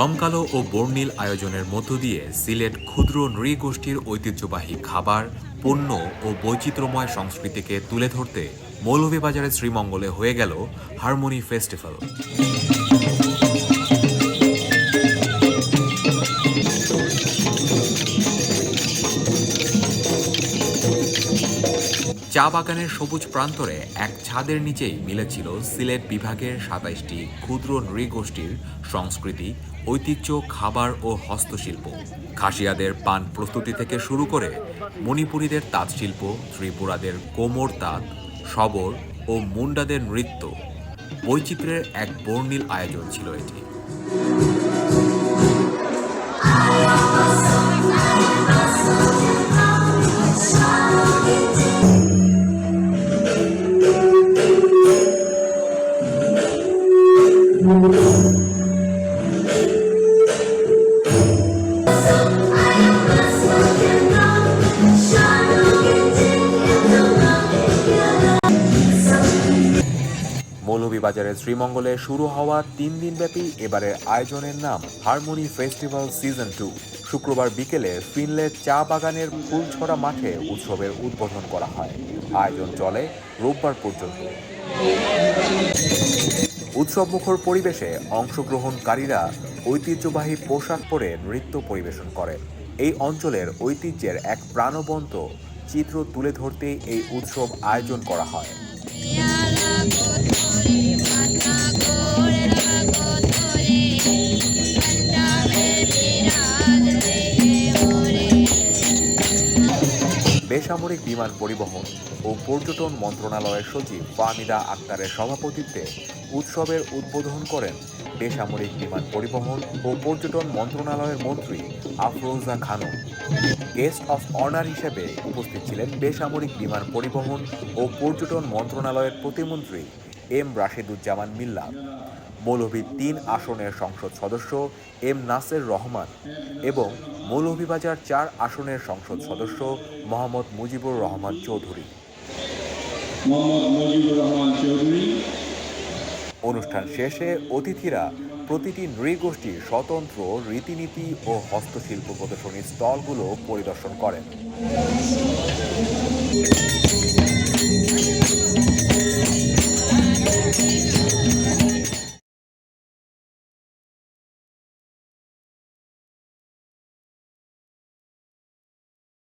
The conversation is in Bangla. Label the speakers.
Speaker 1: জমকালো ও বর্ণিল আয়োজনের মধ্য দিয়ে সিলেট ক্ষুদ্র নৃগোষ্ঠীর ঐতিহ্যবাহী খাবার, পণ্য ও বৈচিত্র্যময় সংস্কৃতিকে তুলে ধরতে মৌলভীবাজারের শ্রীমঙ্গলে হয়ে গেল হারমোনি ফেস্টিভ্যাল। চা বাগানের সবুজ প্রান্তরে এক ছাদের নিচেই মিলেছিল সিলেট বিভাগের ২৭টি ক্ষুদ্র নৃগোষ্ঠীর সংস্কৃতি, ঐতিহ্য, খাবার ও হস্তশিল্প। খাসিয়াদের পান প্রস্তুতি থেকে শুরু করে মণিপুরীদের তাঁতশিল্প, ত্রিপুরাদের কোমর তাঁত, শবর ও মুন্ডাদের নৃত্য, বৈচিত্র্যের এক বর্ণিল আয়োজন ছিল এটি। মৌলভীবাজারের শ্রীমঙ্গলে শুরু হওয়া ৩ দিনব্যাপী এবারের আয়োজনের নাম হারমোনি ফেস্টিভ্যাল সিজন 2। শুক্রবার বিকেলে ফিনলের চা বাগানের ফুলছড়া মাঠে উৎসবের উদ্বোধন করা হয়। আয়োজন চলে রোববার পর্যন্ত। উৎসবমুখর পরিবেশে অংশগ্রহণকারীরা ঐতিহ্যবাহী পোশাক পরে নৃত্য পরিবেশন করে। এই অঞ্চলের ঐতিহ্যের এক প্রাণবন্ত চিত্র তুলে ধরতে এই উৎসব আয়োজন করা হয়। বেসামরিক বিমান পরিবহন ও পর্যটন মন্ত্রণালয়ের সচিব ফাহমিদা আক্তারের সভাপতিত্বে উৎসবের উদ্বোধন করেন বেসামরিক বিমান পরিবহন ও পর্যটন মন্ত্রণালয়ের মন্ত্রী Afroza Khanam. Guest of honour হিসেবে উপস্থিত ছিলেন বেসামরিক বিমান পরিবহন ও পর্যটন মন্ত্রণালয়ের প্রতিমন্ত্রী এম রাশেদুজ্জামান মিল্লাত, মৌলভী ৩ আসনের সংসদ সদস্য এম নাসের রহমান এবং মৌলভীবাজার ৪ আসনের সংসদ সদস্য মোহাম্মদ মুজিবুর রহমান চৌধুরী। অনুষ্ঠান শেষে অতিথিরা প্রতিটি নৃগোষ্ঠীর স্বতন্ত্র রীতিনীতি ও হস্তশিল্প প্রদর্শনীর স্টলগুলো পরিদর্শন করেন।